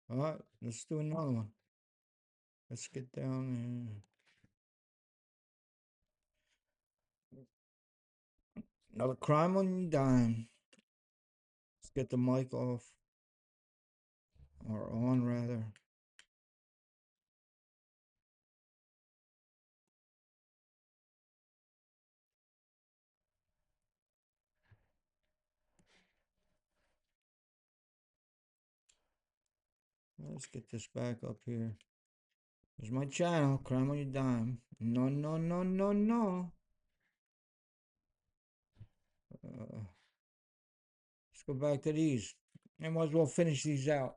All right, let's do another one. Let's get down there. Another crime on your dime. Let's get the mic off. Or on, rather. Let's get this back up here. Here's my channel, Crime on Your Dime. No, no, no, no, no. Let's go back to these. I might as well finish these out.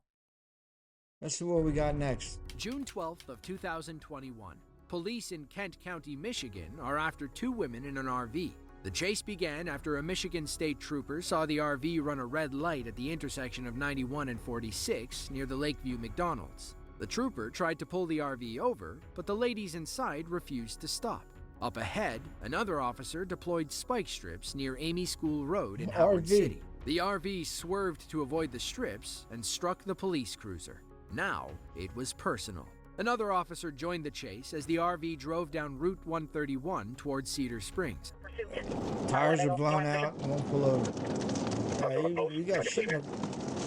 Let's see what we got next. June 12th of 2021. Police in Kent County, Michigan are after two women in an RV. The chase began after a Michigan state trooper saw the RV run a red light at the intersection of 91 and 46 near the Lakeview McDonald's. The trooper tried to pull the RV over, but the ladies inside refused to stop. Up ahead, another officer deployed spike strips near Amy School Road in Howard City. The RV swerved to avoid the strips and struck the police cruiser. Now it was personal. Another officer joined the chase as the RV drove down Route 131 towards Cedar Springs. Tires are blown out, won't pull over. You got shit in the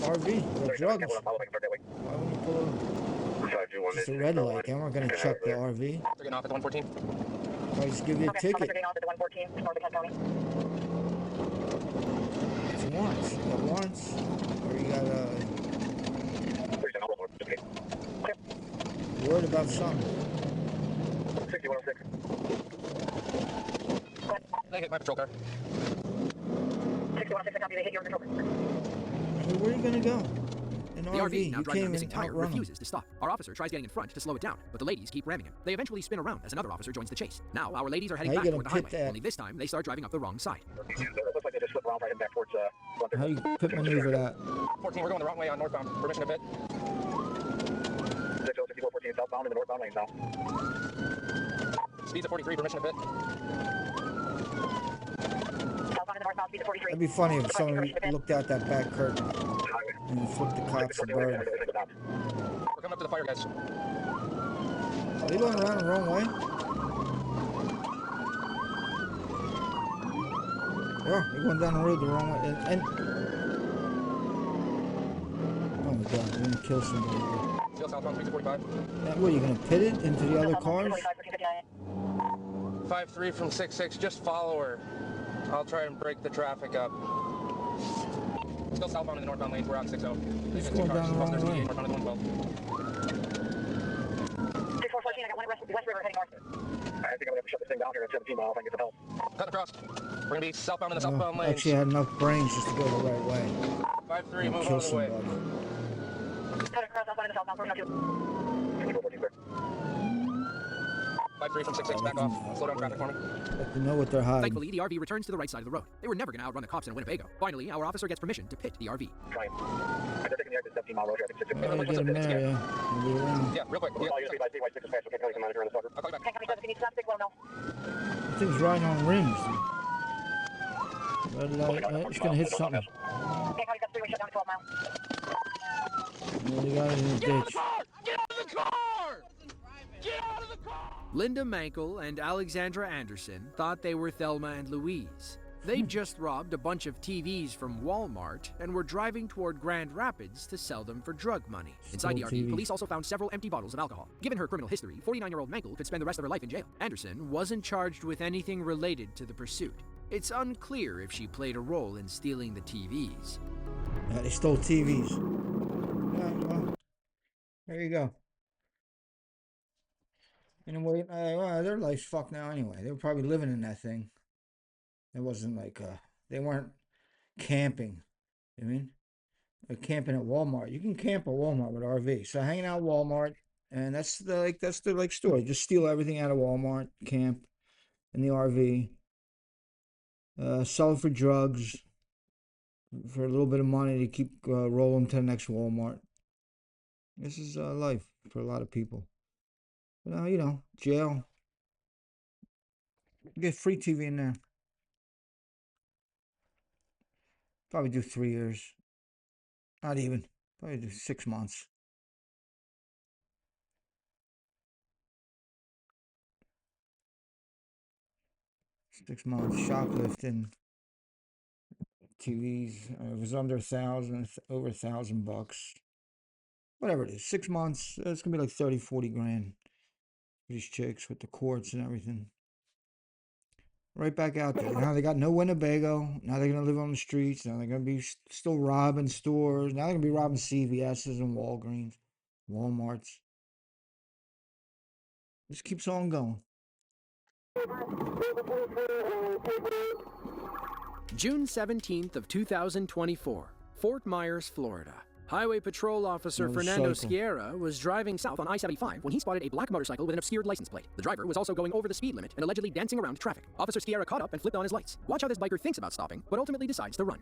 RV. You got drugs. Why wouldn't you pull over? It's just a red light. They weren't going to check the RV. They're getting off at the 114. I'll just give you a ticket. Getting off at the 114, north of Kent County. It's warrants. You got warrants? Or you got you worried about something? 6106. They hit my patrol car. 6106, I copy. They hit your patrol car. Hey, where are you going to go? An The RV. RV, now You driving on a came missing in tire, outrun refuses to stop. Our officer tries getting in front to slow it down, but the ladies keep ramming him. They eventually spin around as another officer joins the chase. Now our ladies are heading back toward the highway, only this time they start driving up the wrong side. It looks like they just slipped around, heading back towards How do you pit maneuver that? 14, we're going the wrong way on northbound. Permission to pit. 606414 southbound in the northbound lanes now. Speeds at 43, permission to pit. Southbound in the northbound, speeds at 43. That'd be funny if somebody looked out that back curtain and flipped the cops the bird. We're coming up to the fire, guys. Are they going around the wrong way? Yeah, they're going down the road the wrong way. And oh my God, we're gonna kill somebody. Still southbound, speeds at 45. Now, what, are you gonna pit it into the other cars? 5-3 from 6-6, just follow her. I'll try and break the traffic up. Still southbound in the northbound lanes, we're on 6-0. It's going down the wrong way. Northbound in the 112. 6414, I got one at West River heading north. I think I'm gonna have to shut this thing down here at 17 mile if I can get some help. Cut across. We're gonna be southbound in the southbound lanes. Actually, I had enough brains just to go the right way. 5-3, move Kill out of the way. somebody. Cut across southbound in the southbound, we're going to 5-3 from 6-6, back off. Slow down traffic for me. Let them know what they're hiding. Thankfully, the RV returns to the right side of the road. They were never going to outrun the cops in Winnebago. Finally, our officer gets permission to pit the RV. Trying. They're taking the exit 17 mile road traffic. Get them there, yeah. We'll be around. Yeah, real quick. I'll call you 3 by 6 is fast. Okay, Kelly's the manager in the sucker. I'll call you back. Can you need stop 6 well now? That thing's riding on rims. Red light. It's gonna hit something. Okay, Kelly's got 3 way shut down to 12 mile. Yeah, they got it in the ditch. Get out of the car! Get out of the car! Linda Mankel and Alexandra Anderson thought they were Thelma and Louise. They'd just robbed a bunch of TVs from Walmart and were driving toward Grand Rapids to sell them for drug money. Inside the RV, police also found several empty bottles of alcohol. Given her criminal history, 49-year-old Mankel could spend the rest of her life in jail. Anderson wasn't charged with anything related to the pursuit. It's unclear if she played a role in stealing the TVs. They stole TVs. Yeah, well, there you go. Anyway, well, their life's fucked now anyway. They were probably living in that thing. It wasn't like, they weren't camping. You know what I mean? They're camping at Walmart. You can camp at Walmart with RV. So hanging out at Walmart, and that's the story. Just steal everything out of Walmart, camp in the RV, sell it for drugs, for a little bit of money to keep rolling to the next Walmart. This is life for a lot of people. But now, you know, jail. You get free TV in there. Probably do 3 years. Not even. Probably do 6 months. 6 months. Shoplifting. TVs. It was under 1,000, over $1,000. Whatever it is. 6 months. It's gonna be like 30, 40 grand. These chicks with the courts and everything. Right back out there. Now they got no Winnebago. Now they're gonna live on the streets. Now they're gonna be still robbing stores. Now they're gonna be robbing CVS's and Walgreens, Walmarts. Just keeps on going. June 17th of 2024, Fort Myers, Florida. Highway Patrol Officer Fernando Motorcycle. Sierra was driving south on I-75 when he spotted a black motorcycle with an obscured license plate. The driver was also going over the speed limit and allegedly dancing around traffic. Officer Sierra caught up and flipped on his lights. Watch how this biker thinks about stopping, but ultimately decides to run.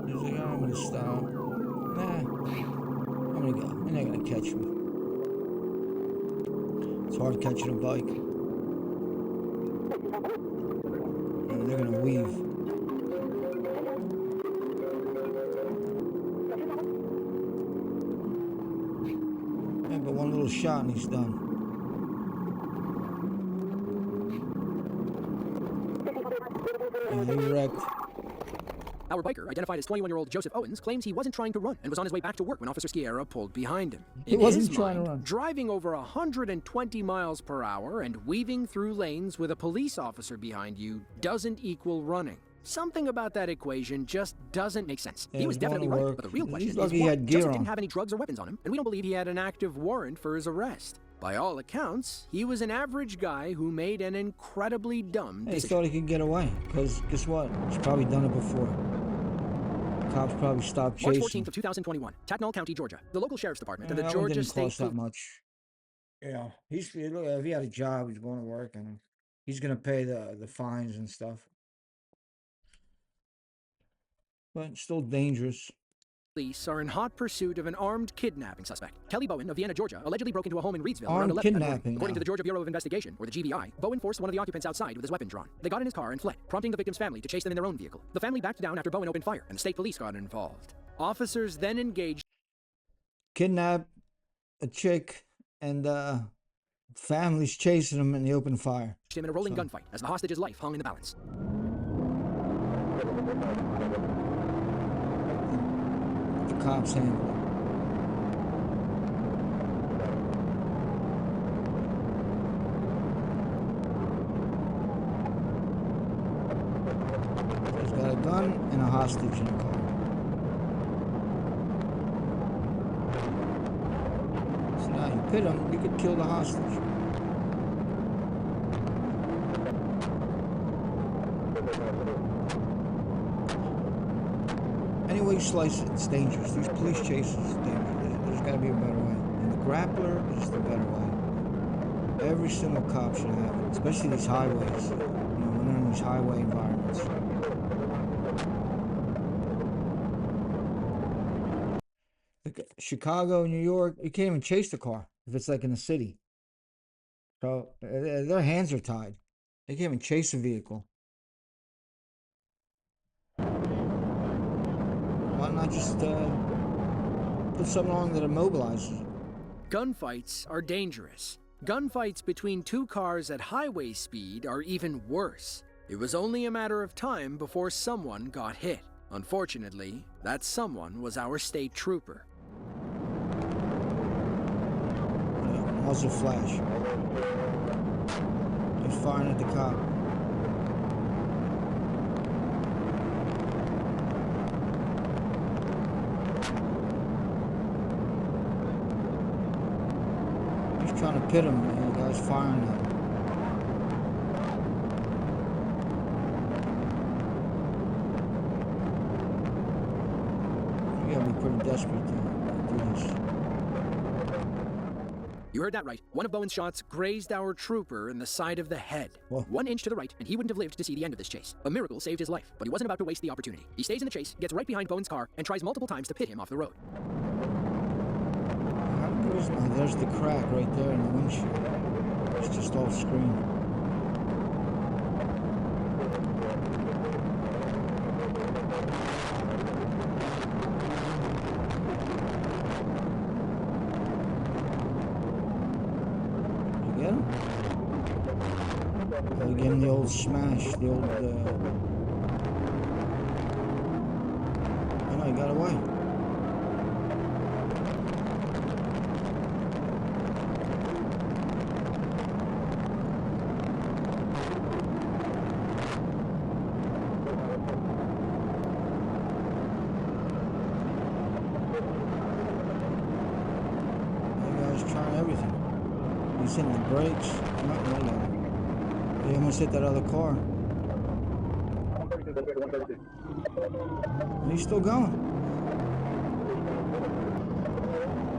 He's like, I'm gonna stop. Nah, I'm gonna go. They're not gonna catch me. It's hard catching a bike. And they're gonna weave. Yeah, but one little shot and he's done. And he wrecked. Our biker, identified as 21-year-old Joseph Owens, claims he wasn't trying to run and was on his way back to work when Officer Sierra pulled behind him. He wasn't trying to run. Driving over 120 miles per hour and weaving through lanes with a police officer behind you doesn't equal running. Something about that equation just doesn't make sense. Yeah, He was he's going definitely to running, work. but the real He's question is lucky he why. had gear Joseph on. didn't have any drugs or weapons on him, and we don't believe he had an active warrant for his arrest. By all accounts, he was an average guy who made an incredibly dumb He decision. thought he could get away. Because guess what? He's probably done it before. Cops probably stopped March chasing. 14th of 2021, Tatnall County, Georgia. The local sheriff's department and the That one Georgia didn't State cost that much. Yeah, if he had a job, he's going to work, and he's gonna pay the fines and stuff. But it's still dangerous. Police are in hot pursuit of an armed kidnapping suspect. Kelly Bowen of Vienna, Georgia, allegedly broke into a home in Reidsville around Armed 11 that morning. kidnapping According to now. the Georgia Bureau of Investigation, or the GBI, Bowen forced one of the occupants outside with his weapon drawn. They got in his car and fled, prompting the victim's family to chase them in their own vehicle. The family backed down after Bowen opened fire, and the state police got involved. Officers then engaged Kidnap a chick, and family's chasing him, and they open fire. him in a rolling gunfight as the hostage's life hung in the balance. The cops handle it. He's got a gun and a hostage in the car. So now you pit him, you could kill the hostage. Any way you slice it, it's dangerous. These police chases is dangerous. There's got to be a better way. And the grappler is the better way. Every single cop should have it, especially these highways. You know, when they're in these highway environments. Like Chicago, New York, you can't even chase the car if it's like in the city. So their hands are tied. They can't even chase a vehicle. Why not just put something on that immobilizes it? Gunfights are dangerous. Gunfights between two cars at highway speed are even worse. It was only a matter of time before someone got hit. Unfortunately, that someone was our state trooper. Muzzle flash. He's firing at the cop. He's trying to pit him, and the guy's firing at him. You gotta be pretty desperate to do this. You heard that right. One of Bowen's shots grazed our trooper in the side of the head. Whoa. 1 inch to the right, and he wouldn't have lived to see the end of this chase. A miracle saved his life, but he wasn't about to waste the opportunity. He stays in the chase, gets right behind Bowen's car, and tries multiple times to pit him off the road. There's the crack right there in the windshield. It's just all screen. You get him? So we gave him the old smash, the old, oh no, he got away. Trying everything. He's hitting the brakes. He almost hit that other car. And he's still going.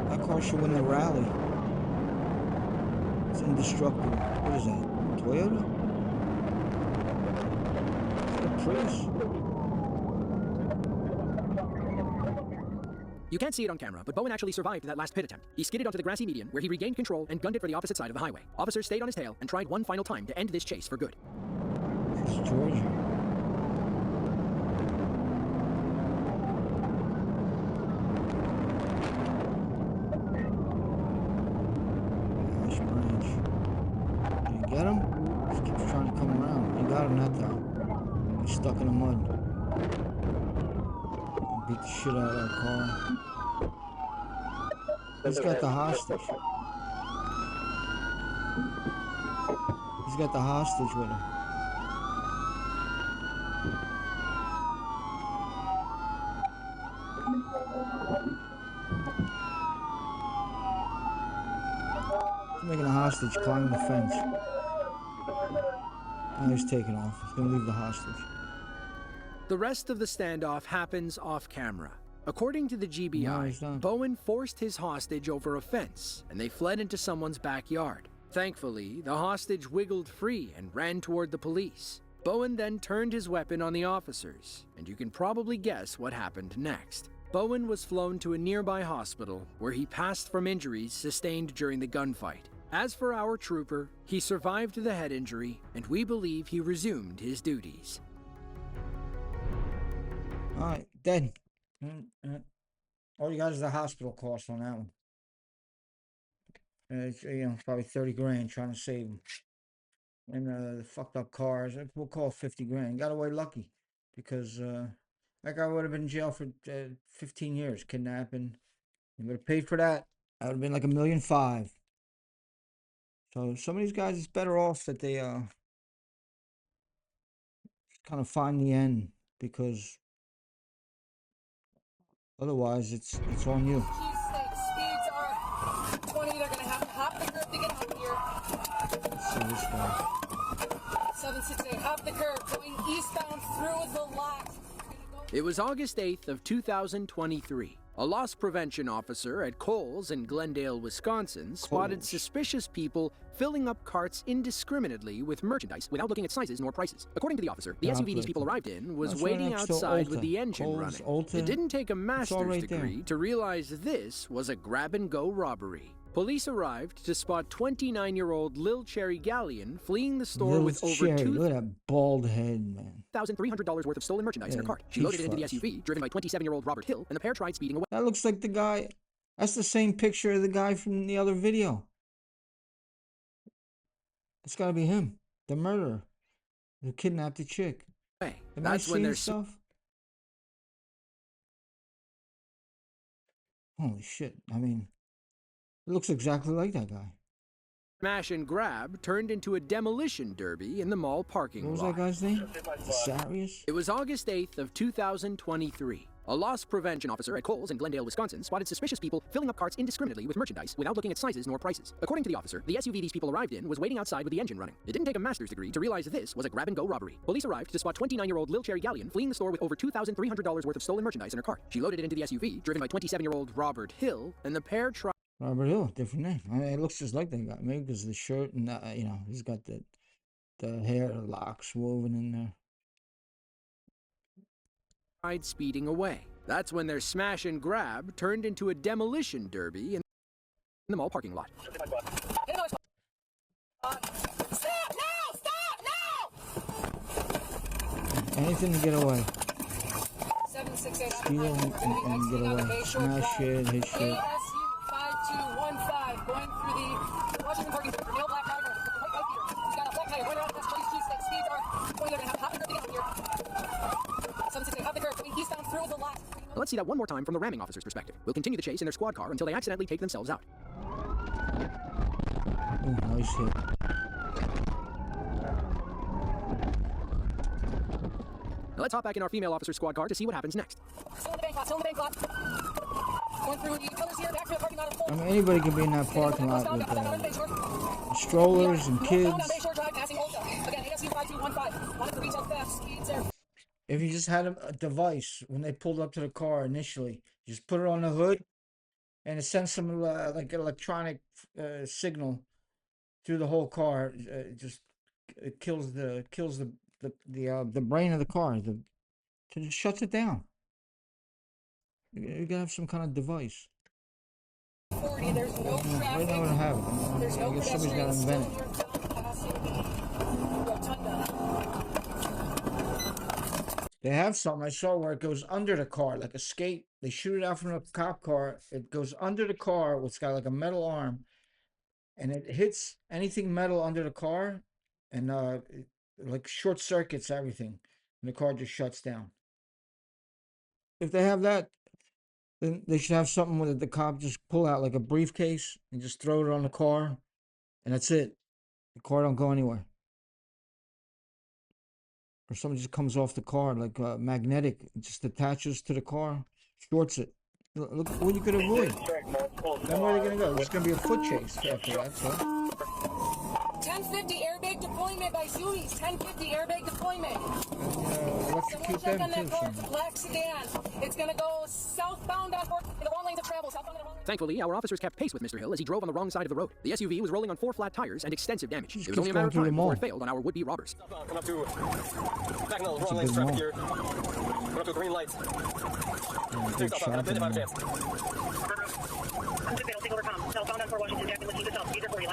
That car should win the rally. It's indestructible. What is that? Toyota? Is that a Prius? You can't see it on camera, but Bowen actually survived that last pit attempt. He skidded onto the grassy median, where he regained control and gunned it for the opposite side of the highway. Officers stayed on his tail and tried one final time to end this chase for good. It's Georgia. Ash Branch. Did you get him? He keeps trying to come around. You got him that time. He's stuck in the mud. Beat the shit out of that car. He's got the hostage. He's got the hostage with him. He's making a hostage climb the fence. Now he's taking off. He's gonna leave the hostage. The rest of the standoff happens off camera. According to the GBI, Bowen forced his hostage over a fence, and they fled into someone's backyard. Thankfully, the hostage wiggled free and ran toward the police. Bowen then turned his weapon on the officers, and you can probably guess what happened next. Bowen was flown to a nearby hospital, where he passed from injuries sustained during the gunfight. As for our trooper, he survived the head injury, and we believe he resumed his duties. All right, dead. All you got is the hospital cost on that one. It's, probably 30 grand trying to save him. And the fucked up cars, we'll call 50 grand. Got away lucky because that guy would have been in jail for 15 years, kidnapping. He would have paid for that. That would have been like $1.5 million. So some of these guys, it's better off that they kind of find the end, because otherwise it's on you. Speeds are 20. They're gonna have to hop the curb to get up here. Let's see this guy. 768, hop the curb, going eastbound through the lot. It was August 8th of 2023. A loss prevention officer at Kohl's in Glendale, Wisconsin, spotted suspicious people filling up carts indiscriminately with merchandise without looking at sizes nor prices. According to the officer, the SUV these people arrived in was waiting outside with the engine running. It didn't take a master's degree to realize this was a grab-and-go robbery. Police arrived to spot 29-year-old Lil Cherry Gallion fleeing the store with over Look at that bald head, man. $1,300 worth of stolen merchandise in her cart. She loaded it into the SUV, driven by 27-year-old Robert Hill, and the pair tried speeding away. That looks like the guy. That's the same picture of the guy from the other video. It's got to be him, the murderer, who kidnapped the chick. That's when there's stuff. Holy shit! I mean, it looks exactly like that guy. Smash and grab turned into a demolition derby in the mall parking lot. What was that guy's name? Sarius? It was August 8th of 2023. A loss prevention officer at Kohl's in Glendale, Wisconsin, spotted suspicious people filling up carts indiscriminately with merchandise without looking at sizes nor prices. According to the officer, the SUV these people arrived in was waiting outside with the engine running. It didn't take a master's degree to realize this was a grab-and-go robbery. Police arrived to spot 29-year-old Lil Cherry Gallion fleeing the store with over $2,300 worth of stolen merchandise in her cart. She loaded it into the SUV, driven by 27-year-old Robert Hill, and the pair tried... Robert Hill, different name. I mean, it looks just like that guy. Maybe because the shirt and, he's got the hair locks woven in there. Tried speeding away. That's when their smash and grab turned into a demolition derby in the mall parking lot. Stop now! Stop now! Anything to get away. 768. Steal and get away. Smash it, hit shit. ASU 5215 going through the Washington parking lot. Male black driver. White beater. He's got a black tire. Going around this place. Let's see that one more time from the ramming officer's perspective. We'll continue the chase in their squad car until they accidentally take themselves out. Oh, nice hit. Now let's hop back in our female officer's squad car to see what happens next. Still in the bank lot, still in the bank lot. Going through the pillars here, back to the parking lot of full. I mean, anybody can be in that parking lot with strollers and kids. If you just had a device when they pulled up to the car initially, you just put it on the hood, and it sends some like electronic signal through the whole car. It kills the brain of the car. It just shuts it down. You gotta have some kind of device. 40, there's no traffic. Right now I don't have it. There's no I guess somebody's gotta invent it. They have something I saw where it goes under the car, like a skate. They shoot it out from a cop car. It goes under the car. It's got like a metal arm, and it hits anything metal under the car, and it, like short circuits everything, and the car just shuts down. If they have that, then they should have something where the cop just pull out like a briefcase and just throw it on the car, and that's it. The car don't go anywhere. Or something just comes off the car, like magnetic, it just attaches to the car, shorts it. Look what you could avoid. Then where are they going to go? It's going to be a foot chase after that, so. 1050 airbag deployment by Zunis. 1050 airbag deployment. Electrocute them too, son. Black sedan. It's going to go southbound on the wrong lanes of travel. Thankfully, our officers kept pace with Mr. Hill as he drove on the wrong side of the road. The SUV was rolling on 4 flat tires and extensive damage. It was only a matter of time before it failed on our would-be robbers. Come up to back in the wrong lanes traffic here. Come up to green lights. Take off a bit if I have a chance.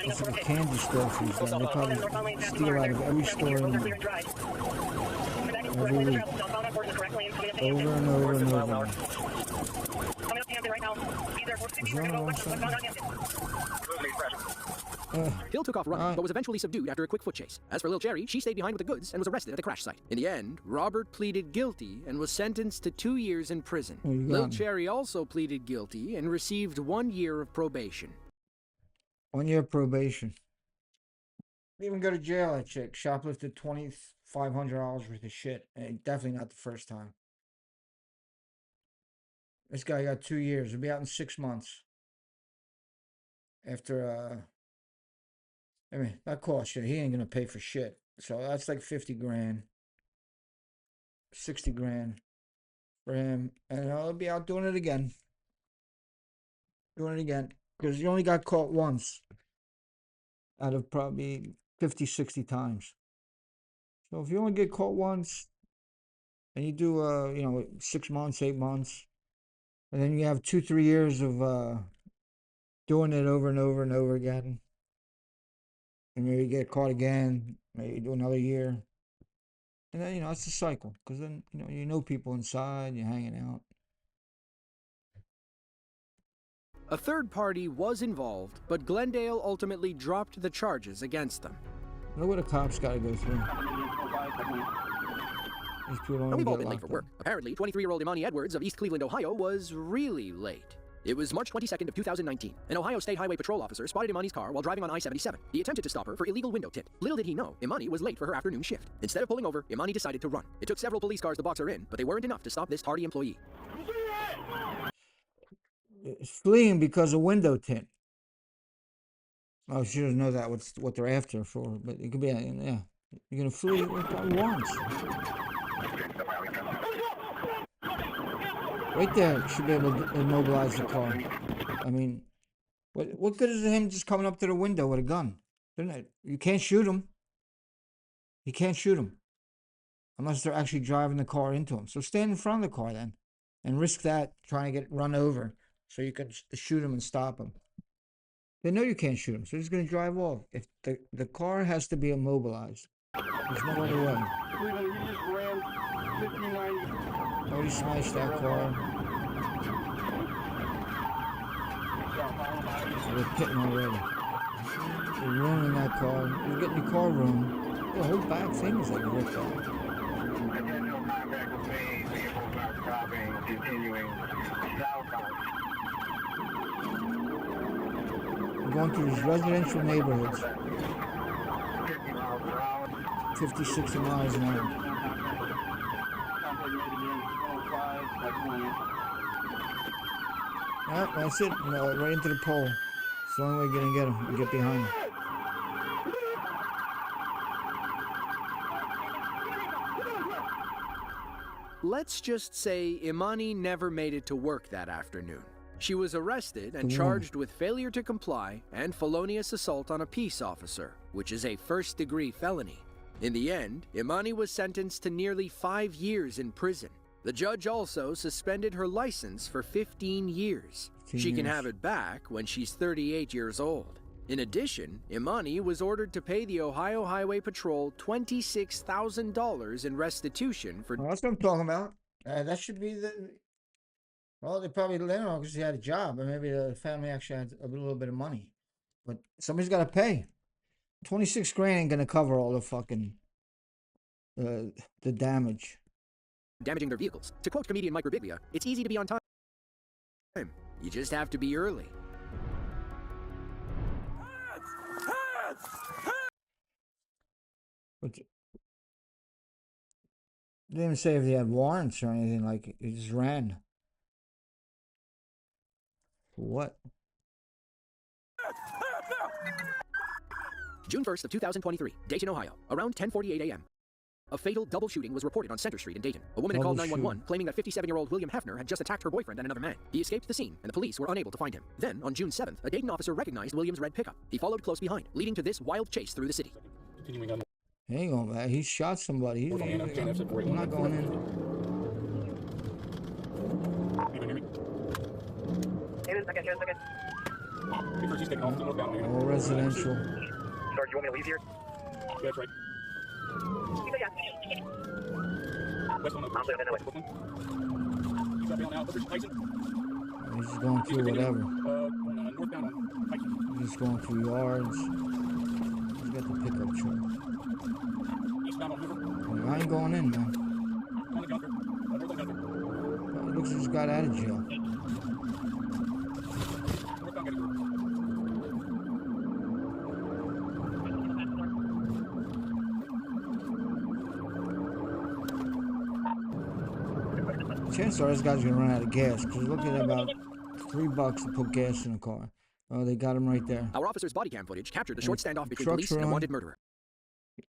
It's like a candy store for these guys. They probably steal out of every store in every week. Over and over and over. Hill took off running, but was eventually subdued after a quick foot chase. As for Lil Cherry, she stayed behind with the goods and was arrested at the crash site. In the end, Robert pleaded guilty and was sentenced to 2 years in prison. Lil Cherry also pleaded guilty and received 1 year of probation. 1 year probation. Didn't even go to jail, that chick. Shoplifted $2,500 worth of shit. And definitely not the first time. This guy got 2 years. He'll be out in 6 months. After, I mean, that costs you. He ain't gonna pay for shit. So that's like 50 grand. 60 grand for him. And he'll be out doing it again. Doing it again. Because he only got caught once. Out of probably 50, 60 times. So if you only get caught once, and you do, 6 months, 8 months, and then you have 2, 3 years of doing it over and over and over again, and maybe you get caught again, maybe you do another year, and then, it's a cycle, because then, you know people inside, you're hanging out. A third party was involved, but Glendale ultimately dropped the charges against them. Look what the cops got to go through. These people don't We've all get been late locked for up. work. Apparently, 23-year-old Imani Edwards of East Cleveland, Ohio, was really late. It was March 22nd of 2019. An Ohio State Highway Patrol officer spotted Imani's car while driving on I-77. He attempted to stop her for illegal window tint. Little did he know, Imani was late for her afternoon shift. Instead of pulling over, Imani decided to run. It took several police cars to box her in, but they weren't enough to stop this tardy employee. It's fleeing because of window tint. Oh, she doesn't know that what they're after for, but it could be, yeah. You're gonna flee once. Right there, should be able to immobilize the car. I mean, what good is it him just coming up to the window with a gun? You can't shoot him. You can't shoot him unless they're actually driving the car into him. So stand in front of the car then, and risk that trying to get run over, so you can shoot him and stop him. They know you can't shoot him, so they're just going to drive off. If the car has to be immobilized, there's no other way. Oh, he smashed that car. They're pitting already. They're ruining that car. They're getting the car ruined. The whole back thing is like ripped out. continuing southbound. I'm going through these residential neighborhoods. 50 miles per hour. 50, 60 miles an hour. Yeah, that's it. Right into the pole. It's the only way you're going to get him. You get behind him. Let's just say Imani never made it to work that afternoon. She was arrested and The charged with failure to comply and felonious assault on a peace officer, which is a first-degree felony. In the end, Imani was sentenced to nearly 5 years in prison. The judge also suspended her license for 15 years. 15 She can years. have it back when she's 38 years old. In addition, Imani was ordered to pay the Ohio Highway Patrol $26,000 in restitution for... Well, that's what I'm talking about. That should be the... Well, they probably let him because he had a job, or maybe the family actually had a little bit of money. But somebody's got to pay. 26 grand ain't gonna cover all the fucking the damage. damaging their vehicles. To quote comedian Mike Birbiglia, it's easy to be on time. You just have to be early. But they didn't even say if they had warrants or anything. Like, he just ran. For what? June 1st of 2023, Dayton, Ohio, around 10:48 a.m. A fatal double shooting was reported on Center Street in Dayton. A woman had called 911 claiming that 57-year-old William Hefner had just attacked her boyfriend and another man. He escaped the scene, and the police were unable to find him. Then, on June 7th, a Dayton officer recognized William's red pickup. He followed close behind, leading to this wild chase through the city. Continuing on. He ain't going back. He shot somebody. I'm not going in. All residential. Sir, you want me to leave here? Yeah, that's right. West one, I'm leaving that way. He's up now. Tyson. He's just going through whatever. Northbound on Tyson. He's just going through yards. He's got the pickup truck. Eastbound on Hoover. I ain't going in, man. On the Gunter. North on Gunter. It looks like he's got out of jail. Northbound Gettysburg. Chances are this guy's gonna run out of gas because look at about $3 to put gas in a car. Oh, they got him right there. Our officer's body cam footage captured the short standoff between Trucks police are and a on. wanted murderer.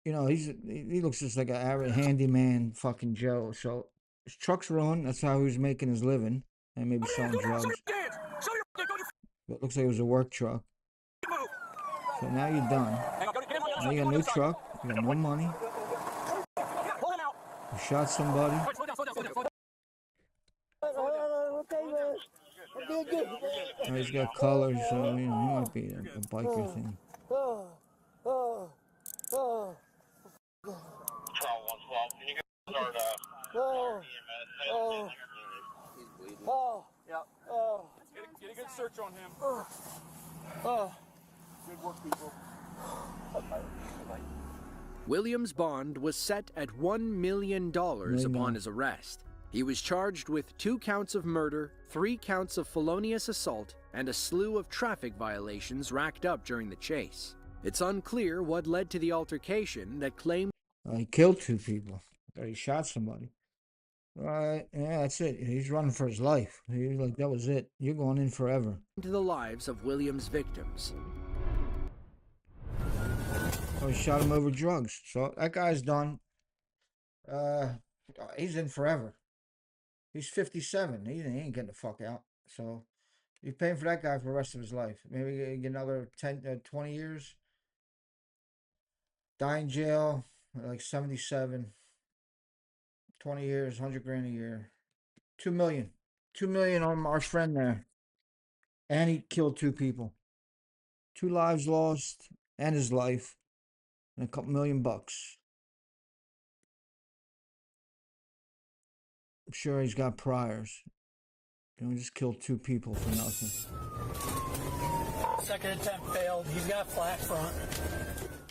You know, he looks just like an average handyman fucking Joe. So his truck's ruined. That's how he was making his living, and maybe selling drugs. But it looks like it was a work truck. So now you're done. Now you got a new truck. You got no money. You shot somebody. Now he's got colors, so you know he might be a biker thing. Get a good search on him. Good work, people. William's bond was set at $1 million upon his arrest. He was charged with 2 counts of murder, 3 counts of felonious assault, and a slew of traffic violations racked up during the chase. It's unclear what led to the altercation that claimed He killed 2 people. Or he shot somebody. Yeah, that's it. He's running for his life. He's like, that was it. You're going in forever. to the lives of William's victims. So he shot him over drugs. So that guy's done. He's in forever. He's 57. He ain't getting the fuck out. So you're paying for that guy for the rest of his life. Maybe get another 20 years. Die in jail, like 77. 20 years, 100 grand a year. 2 million. 2 million on our friend there. And he killed 2 people. 2 lives lost and his life. And a couple $1,000,000. I'm sure he's got priors. You know, just killed 2 people for nothing. Second attempt failed. He's got flat front.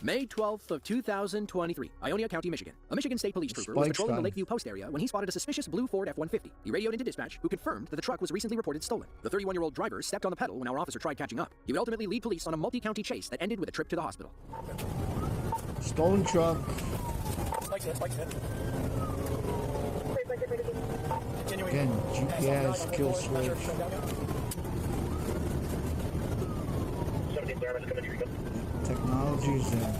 May 12th of 2023, Ionia County, Michigan. A Michigan State Police trooper was Spike's patrolling the gun. Lakeview Post area when he spotted a suspicious blue Ford F-150. He radioed into dispatch, who confirmed that the truck was recently reported stolen. The 31-year-old driver stepped on the pedal when our officer tried catching up. He would ultimately lead police on a multi-county chase that ended with a trip to the hospital. Stolen truck. Spike's hit, Spike's hit. Continuing. Again, GPS, kill switch. 17 Star, coming to you. Technology's there.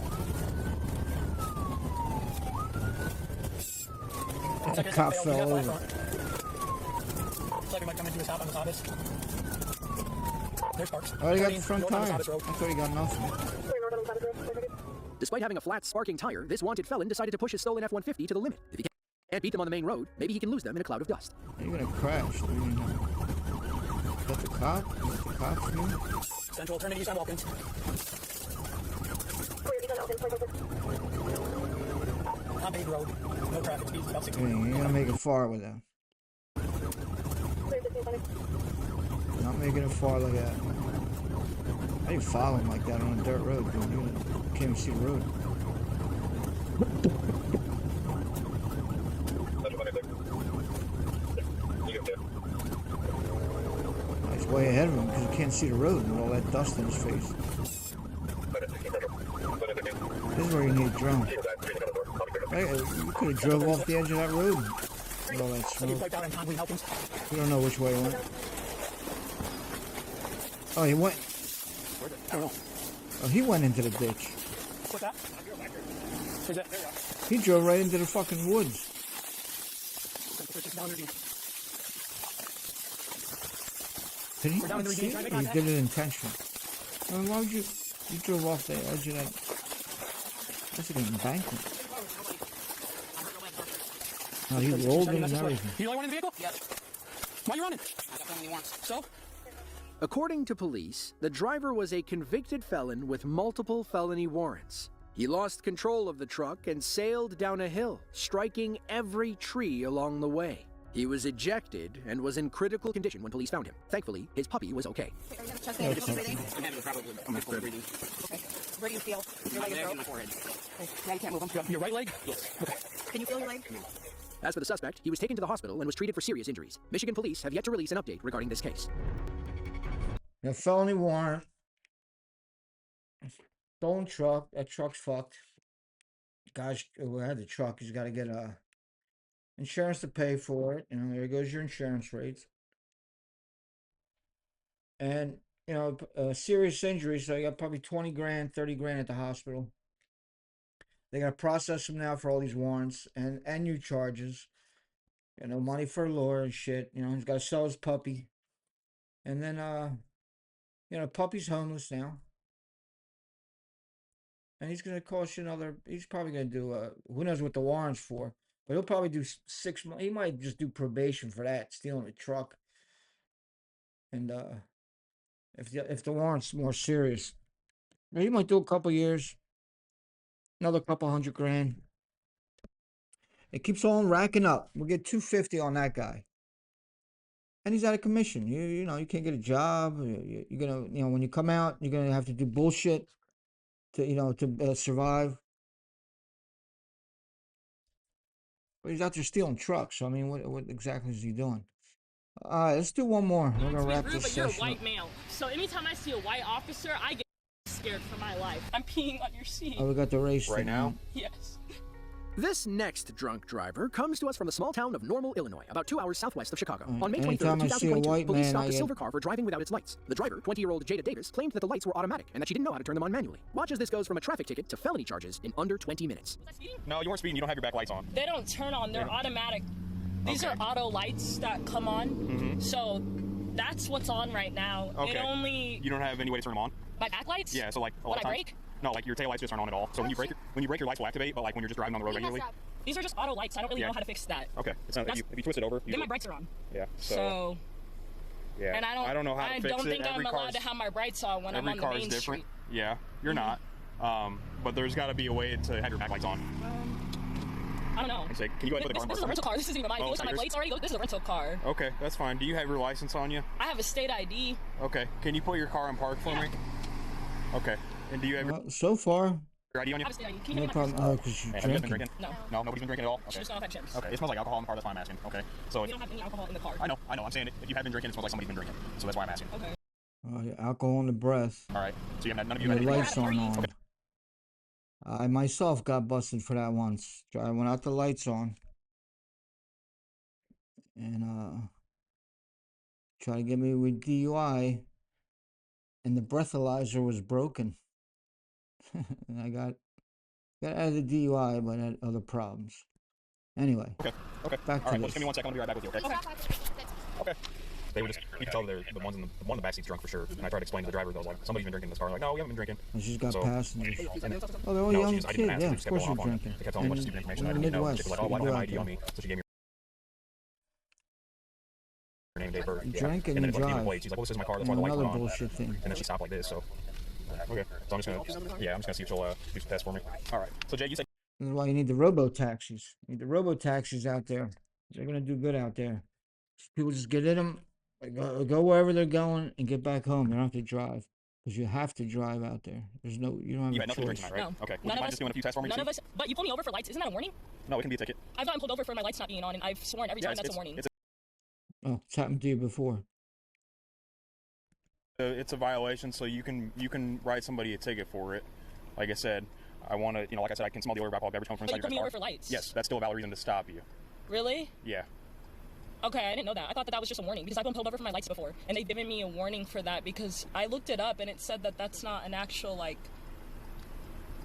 The cop fell over. Looks like we might come into his house on the Sabas. There's Sparks. Oh, he got the front tire. I thought he got nothing. Despite having a flat, sparking tire, this wanted felon decided to push his stolen F-150 to the limit. If he can't beat them on the main road, maybe he can lose them in a cloud of dust. You're gonna crash. Is that the cop? Is that the cops here? Central turning east on Wilkins. On paved road. No traffic speed. About 60. Yeah, you're gonna make it far with that. Not making it far like that. I didn't follow him like that on a dirt road, dude. You can't even see the road. He's way ahead of him because you can't see the road with all that dust in his face. This is where you need a drone. Right? You could have drove off the edge of that road with all that smoke. We don't know which way he went. Oh, he went. I don't know. Oh, he went into the ditch. What's that? Where's that? There you go. He drove right into the fucking woods. Did he? We're down in the See ravine, it? trying Or to he did it intentionally? I mean, why would you drove off the edge of that? That's like an embankment. Oh, he rolled it and everything. You like running the vehicle? Yes. Why are you running? I got so many warrants. So? According to police, the driver was a convicted felon with multiple felony warrants. He lost control of the truck and sailed down a hill, striking every tree along the way. He was ejected and was in critical condition when police found him. Thankfully, his puppy was okay. Are you gonna check that? Is he breathing? I'm having probably breathing. Okay. Where do you feel? Your leg is broke? My forehead. Okay. Now you can't move them. Your right leg? Yes. Okay. Can you feel your leg? As for the suspect, he was taken to the hospital and was treated for serious injuries. Michigan police have yet to release an update regarding this case. A felony warrant. Stolen truck. That truck's fucked. Guys who had the truck, he's got to get insurance to pay for it. You know, there goes your insurance rates. And, you know, serious injuries. So you got probably 20 grand, 30 grand at the hospital. They got to process him now for all these warrants and new charges. You know, money for a lawyer and shit. You know, he's got to sell his puppy. And then, you know, puppy's homeless now. And he's going to cost you another, he's probably going to do, who knows what the warrant's for. But he'll probably do 6 months. He might just do probation for that, stealing a truck. And if the warrant's more serious, he might do a couple years, another couple $100 grand. It keeps on racking up. We'll get $250 on that guy. And he's out of commission. You know, you can't get a job. You're gonna, you know, when you come out, you're gonna have to do bullshit to, you know, to survive. But he's out there stealing trucks. So I mean, what exactly is he doing? All right, let's do one more. We're gonna wrap this but you're a session white up. male. So anytime I see a white officer, I get scared for my life. I'm peeing on your seat. Oh, we got the race Right thing now? Yes. This next drunk driver comes to us from the small town of Normal, Illinois, about 2 hours southwest of Chicago. On May 23rd, Anytime I see a 2022, white police man, stopped I a get- silver car for driving without its lights. The driver, 20-year-old Jada Davis, claimed that the lights were automatic and that she didn't know how to turn them on manually. Watch as this goes from a traffic ticket to felony charges in under 20 minutes. Was I speeding? No, you weren't speeding. You don't have your back lights on. They don't turn on. They're automatic. These Okay. are auto lights that come on. So that's what's on right now. Okay. It only You don't have any way to turn them on? my back lights. Yeah, so like a When lot of I times. brake? No, like your tail lights just aren't on at all. So when you brake, your lights will activate, but like when you're just driving on the road regularly. These are just auto lights. I don't really Yeah. know how to fix that. Okay, it's not. If That's- you twist it over, Then my brakes are on. yeah. So yeah. and I don't know how to I fix don't it. think I'm Every allowed car's- to have my brights on when I'm Every on the car main is different. street. Yeah, you're not. But there's got to be a way to have your back lights on. I don't know. And say, can you go ahead and put the car in This is a park rental car. This isn't even mine. Oh, You look at my yours? plates already. Look, this is a rental car. for me? Okay, that's fine. Do you have your license on you? I have a state ID. Okay. Can you put your car in park for Yeah. me? Okay. And do you have your... So far, Your ID on you? Obviously, can you No give me my problem. personal? Oh, because Hey, you're have you guys been drinking. drinking? No. No, nobody's been drinking at all? She Okay. just don't have chips. Okay, it smells like alcohol in the car, that's why I'm asking. Okay, so We don't have any alcohol in the car. I know. I'm saying if you have been drinking, it smells like somebody's been drinking. So that's why I'm asking. Okay. Alcohol in the breath. All right. So you haven't had, none of you And had the anything? lights aren't on. I myself got busted for that once. I went out the lights on. And tried to get me with DUI. And the breathalyzer was broken. And I got out of the DUI, but had other problems. Anyway. Okay. Back to All right, well, this. just give me 1 second. I'll be right back with you, okay? Okay. They were just, you could tell the one in the back seat's drunk for sure. And I tried to explain to the driver, I was like, somebody's been drinking in this car. I'm like, no, we haven't been drinking. And she's got So- passengers. And, Oh, they're all no, young she just, I didn't kids. ask. Yeah, They of just kept course going you're off on it. drinking. They kept telling me a bunch of stupid information. in I the didn't know. Midwest, She was like, oh, why do you you go have out my ID on there. me? So she gave me her name, date, of birth. Drink And and then it drive. plates. She's like, well, this is my car. That's why And the lights another went on. bullshit thing. And then she stopped like this, so. Okay. So I'm just gonna see if she'll do some tests for me. All right. So Jay, you said This is why you need the robo-taxis. You need the robo-taxis out there. They're going to do good out there. People just get in them, go wherever they're going, and get back home. They don't have to drive. Because you have to drive out there. You don't you have had a nothing to drink choice. tonight, right? No. Okay. Would None you of mind us- just doing a few tests for me? None of us. But you pulled me over for lights. Isn't that a warning? No, it can be a ticket. I've gotten pulled over for my lights not being on, and I've sworn every time that's a warning. Oh, it's happened to you before. It's a violation, so you can write somebody a ticket for it. Like I said, I want to, like I said, I can smell the odor of alcohol beverage coming from But inside you pulled me your over car. for lights. Yes, that's still a valid reason to stop you. Really? Yeah. Okay, I didn't know that. I thought that was just a warning because I've been pulled over for my lights before, and they've given me a warning for that because I looked it up and it said that that's not an actual like.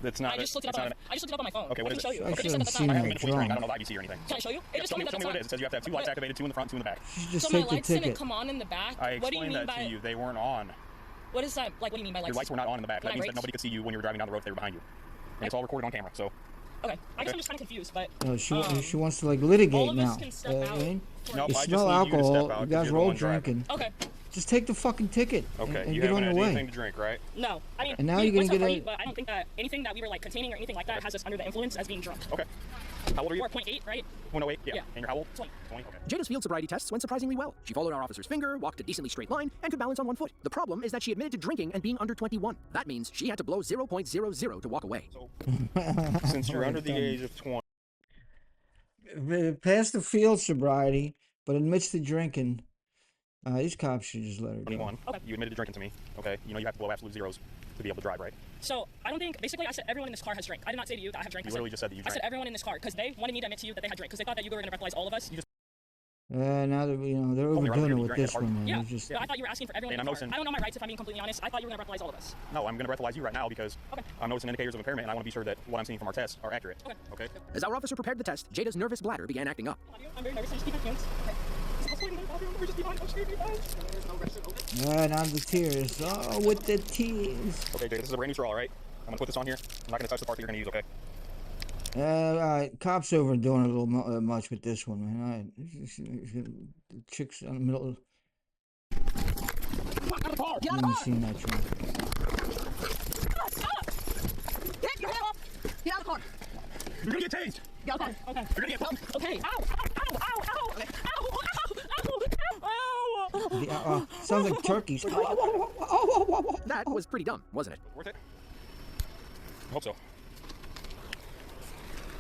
That's not. I just looked it up. I just looked it up on my phone. Okay, what I is can it? show you. I It just shouldn't said that that's seen not. I that. haven't been to police training. I don't know if IBC or anything. Can I show you? It just Tell told me me that what it is. that's It says you have to have 2 lights activated, 2 in the front, 2 in the back. You should just So my take the lights didn't ticket. come on in the back. I What do you explained mean that by? to you. They weren't on. What is that? Like, what do you mean by lights? Your lights were not on in the back. When That I means that braked? nobody could see you when you were driving down the road if they were behind you. And it's all recorded on camera, so. Okay, I guess I'm just kind of confused, but. She wants to like litigate all of now. us can step out. Nope, You I just smell need you to step alcohol. out You 'cause guys you're are the all one driving. drinking. Okay. Just take the fucking ticket. Okay, and you get on haven't your had way. anything to drink, right? No, I mean. And now we you're gonna went to get party, a- But I don't think that anything that we were like containing or anything like that has us under the influence as being drunk. Okay. How old are you? Or 0.8, right? 108? Yeah. Yeah. And you're how old? 20. 20? Okay. Jada's field sobriety tests went surprisingly well. She followed our officer's finger, walked a decently straight line, and could balance on one foot. The problem is that she admitted to drinking and being under 21. That means she had to blow 0.00 to walk away. So, since you're under the age of 20, Passed the field sobriety, but admits to drinking. These cops should just let her go. 21, Okay. you admitted to drinking to me. Okay. You know you have to blow absolute zeros to be able to drive, right? So I don't think. Basically, I said everyone in this car has drank. I did not say to you that I have drank. You literally just said that you I said drank. everyone in this car because they wanted me to admit to you that they had drank because they thought that you were going to breathalyze all of us. Now that they're Told me right overdoing here it you with drank at this a party. one, man. Yeah. It's just, But I thought you were asking for everyone And in I'm the car. noticing- I don't know my rights if I'm being completely honest. I thought you were going to breathalyze all of us. No, I'm going to breathalyze you right now because Okay. I'm noticing indicators of impairment and I want to be sure that what I'm seeing from our tests are accurate. Okay. Okay? As our officer prepared the test, Jada's nervous bladder began acting up. I'm very nervous. I just keep my hands. Okay. We're just behind. I'm scared, you guys. now the tears. Oh, with the tears. Okay, Jay, this is a brand new straw, all right? I'm going to put this on here. I'm not going to touch the part that you're going to use, okay? All right, cops overdoing it a little much with this one, man. All right, the chicks in the middle. Let me see that train. Get your head off! Get out of the car! You're going to get tased! Get out of the car! Okay. You're going to get pumped! Okay. Ow! Ow! Ow! Ow! Ow! Ow! Ow! Sounds like turkeys. That was pretty dumb, wasn't it? Worth it? I hope so.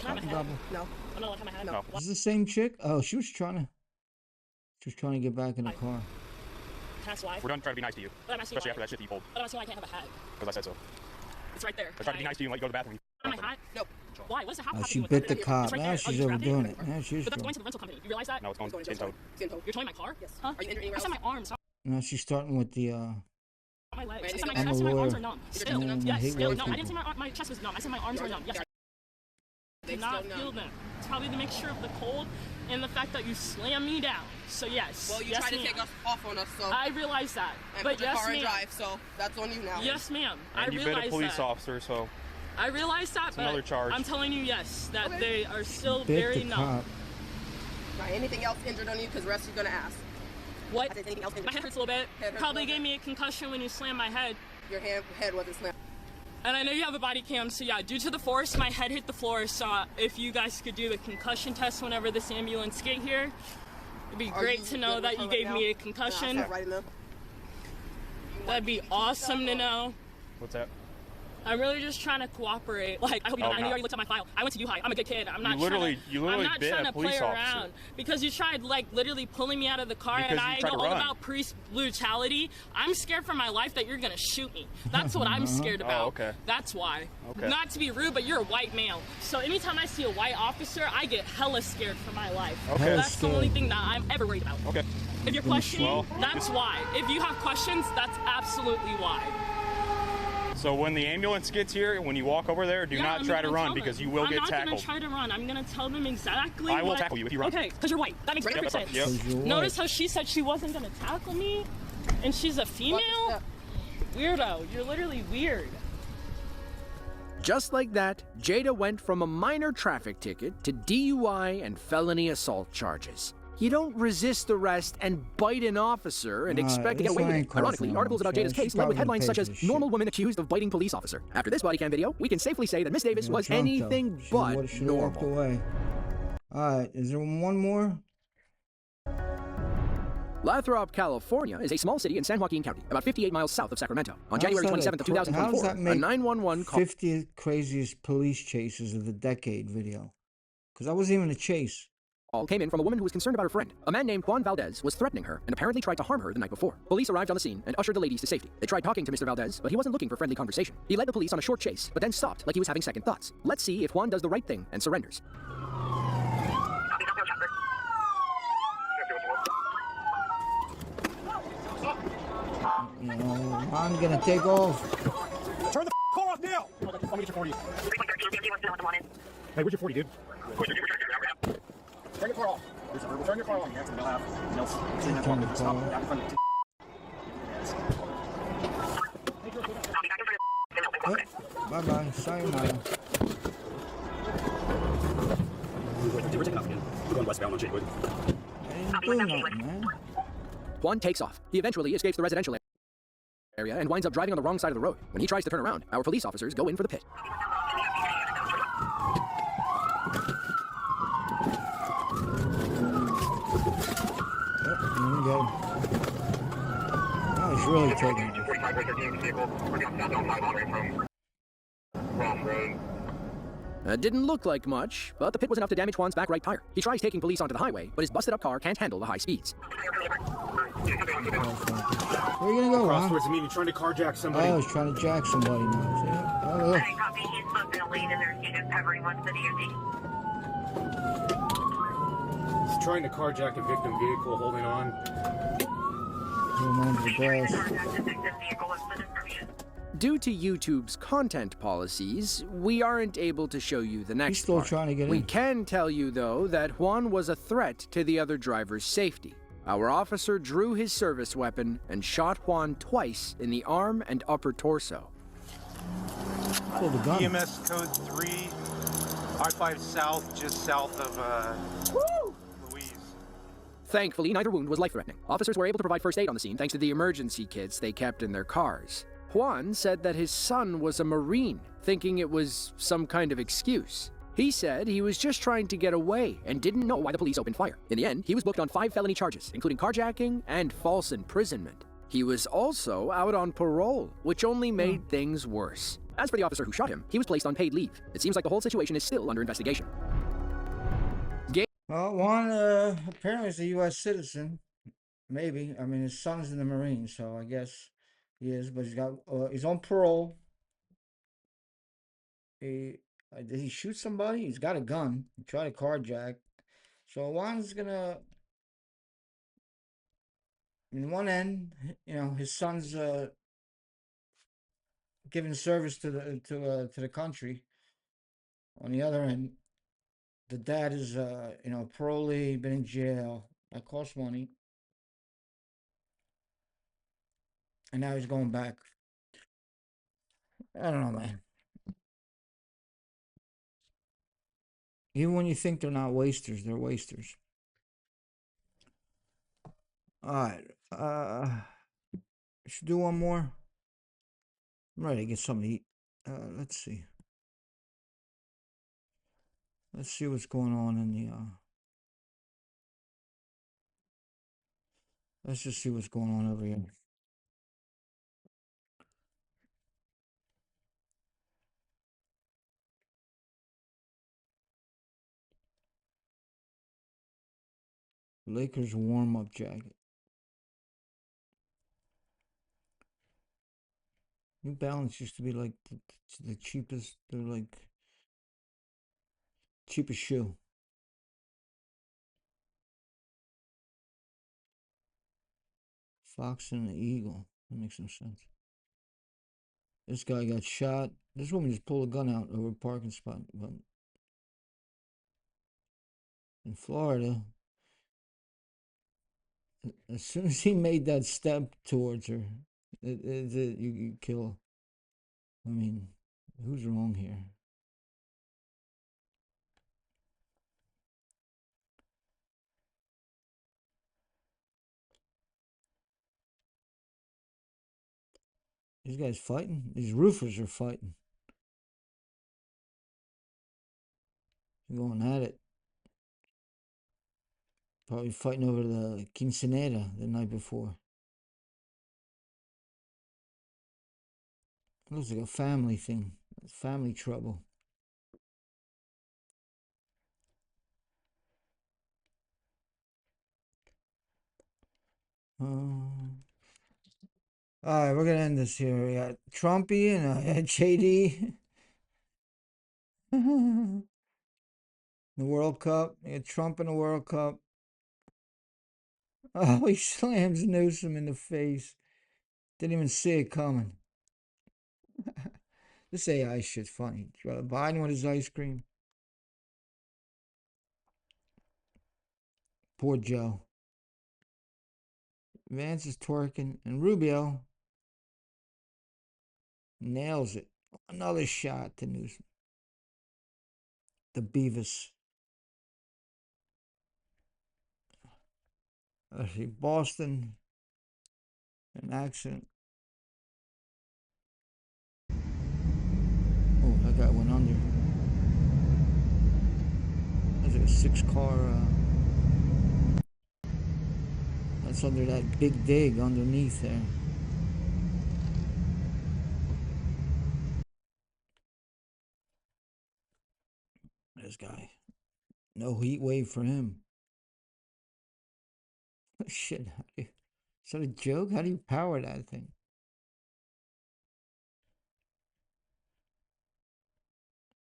Can I have a head? No. I'm not allowed to have my head. No. Is this the same chick? Oh, she was trying to get back in the car. Can I slide? We're done trying to be nice to you. But I'm asking Especially why. after that shit that you pulled. But I'm asking why I can't have a hat. Because I said so. It's right there. I tried to be nice to you and let you go to the bathroom. My hat? Nope. Why? What's the hat? Oh, have to she do with bit that? the cop. It's right Now there. she's you grabbed it? overdoing it. Now she's But that's doing going to the rental company. You realize that? No, it's going to towed. It's towed. You're towing my car? Yes. Huh? Are you injured anywhere I said else? my arms. Now she's starting with the My legs. Wait, I said I'm my, a I said my arms lawyer. are numb. Is your Still. chest numb? Yes, hate still. white No, I people. didn't say my chest was numb. I said my arms were numb. Yes. They Did not still feel numb. them. It's probably the mixture of the cold and the fact that you slammed me down. So yes. Well, you yes, tried to ma'am. take us off on us, so I realize that. and But put your yes, car in ma'am. drive, so that's on you now. Yes, ma'am. I And you bit realize a police that. officer, so I realize that, but another charge. I'm telling you, yes, that they are still bit very the numb. cop. Right, anything else injured on you? Because rest is gonna ask. What? I said anything else My injured? head hurts a little bit. Head hurts Probably a little gave me a concussion when you slammed my head. Your head wasn't slammed. And I know you have a body cam, so yeah, due to the force, my head hit the floor. So if you guys could do the concussion test whenever this ambulance get here, it'd be Are great you to know good that with you her gave right me a now? concussion. No, right enough. That'd be awesome to know. what's that? I'm really just trying to cooperate. Like, I hope you know, I know you already looked at my file. I went to U-High. I'm a good kid. I'm not literally I'm not bit trying a to play police officer. around. Because you tried, like, literally pulling me out of the car, Because and you I tried know to all run. about police brutality. I'm scared for my life that you're going to shoot me. That's what I'm scared about. Oh, okay. That's why. Okay. Not to be rude, but you're a white male. So anytime I see a white officer, I get hella scared for my life. Okay. That's the only thing that I'm ever worried about. Okay. If you're questioning, Well, that's why. If you have questions, that's absolutely why. So when the ambulance gets here, when you walk over there, do not try to run because you will get I'm not tackled. going to try to run. I'm going to tell them exactly I will what... tackle you if you run. Okay, because you're white. That makes perfect sense. Yep. Notice how she said she wasn't going to tackle me, and she's a female? Weirdo. You're literally weird. Just like that, Jada went from a minor traffic ticket to DUI and felony assault charges. You don't resist arrest and bite an officer and expect to get away with it. Ironically, articles about Jada's case led with headlines such as "Normal woman accused of biting police officer." After this body cam video, we can safely say that Miss Davis was anything but normal. Alright, is there one more? Lathrop, California is a small city in San Joaquin County, about 58 miles south of Sacramento. On January 27th of 2024, a 911 call... 50 craziest police chases of the decade video. Because that wasn't even a chase. All came in from a woman who was concerned about her friend. A man named Juan Valdez was threatening her and apparently tried to harm her the night before. Police arrived on the scene and ushered the ladies to safety. They tried talking to Mr. Valdez, but he wasn't looking for friendly conversation. He led the police on a short chase, but then stopped like he was having second thoughts. Let's see if Juan does the right thing and surrenders. You know, I'm gonna take off. Turn the car off now! Let me get your 40. Hey, where's your 40, dude? Turn your car off. Turn your car off. They'll have. Bye-bye. Sayonara. We're taking off again. We're going westbound on Shadewood. I didn't do nothing, man. Juan takes off. He eventually escapes the residential area and winds up driving on the wrong side of the road. When he tries to turn around, our police officers go in for the pit. Oh, he's really taking It didn't look like much, but the pit was enough to damage Juan's back right tire. He tries taking police onto the highway, but his busted-up car can't handle the high speeds. Where are you gonna go, Cross huh? towards the meeting, trying to carjack somebody. Oh, he's trying to jack somebody now. See? Oh, look. Copy. He's supposed to be lane and there's units covering one city of D. He's trying to carjack a victim vehicle, holding on. Going on to the grass. Contact the victim vehicle. What's the description? Due to YouTube's content policies, we aren't able to show you the next He's still part. trying to get We in. can tell you, though, that Juan was a threat to the other driver's safety. Our officer drew his service weapon and shot Juan twice in the arm and upper torso. Pull the gun. EMS code 3, R5 south, just south of Louise. Thankfully, neither wound was life-threatening. Officers were able to provide first aid on the scene thanks to the emergency kits they kept in their cars. Juan said that his son was a Marine, thinking it was some kind of excuse. He said he was just trying to get away and didn't know why the police opened fire. In the end, he was booked on 5 felony charges, including carjacking and false imprisonment. He was also out on parole, which only made things worse. As for the officer who shot him, he was placed on paid leave. It seems like the whole situation is still under investigation. Well, Juan apparently is a U.S. citizen. Maybe. I mean, his son's in the Marines, so I guess he is. But he's on parole. Did he shoot somebody? He's got a gun. He tried to carjack. So Juan's gonna. In one end, you know, his son's giving service to the country. On the other end, the dad is you know, parolee, been in jail. That costs money. And now he's going back. I don't know, man. Even when you think they're not wasters, they're wasters. Alright. Should do one more. I'm ready to get something to eat. Let's see. Let's see what's going on in the let's just see what's going on over here. Lakers warm-up jacket. New Balance used to be like the cheapest. They're like cheapest shoe. Fox and the Eagle. That makes some sense. This guy got shot. This woman just pulled a gun out over a parking spot. But in Florida, as soon as he made that step towards her, you kill. I mean, who's wrong here? These guys fighting? These roofers are fighting. They're going at it. Probably fighting over the quinceanera the night before. It looks like a family thing. Family trouble. All right, we're gonna end this here. We got Trumpy and JD. The World Cup. We got Trump in the World Cup. Oh, he slams Newsom in the face. Didn't even see it coming. This AI shit's funny. Biden with his ice cream. Poor Joe. Vance is twerking, and Rubio nails it. Another shot to Newsom. The Beavis. Let's see, Boston. An accident. Oh, that guy went under. That's like a 6-car. That's under that big dig underneath there. This guy. No heat wave for him. Shit. Is that a joke? How do you power that thing?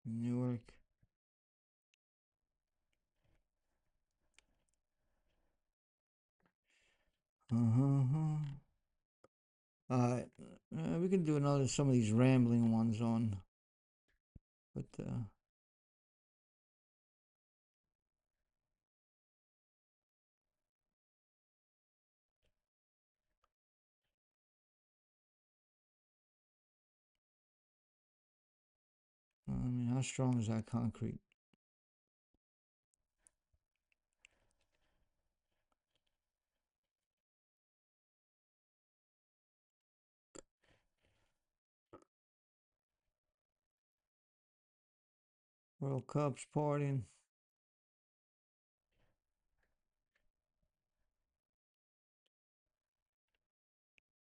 Newark. Uh-huh. Alright. We can do some of these rambling ones on. But, I mean, how strong is that concrete? World Cup's partying.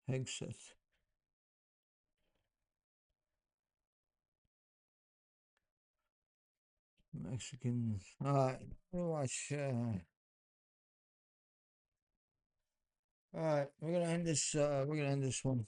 Hegseth. Mexicans. Alright. Watch. Alright. We're gonna end this one.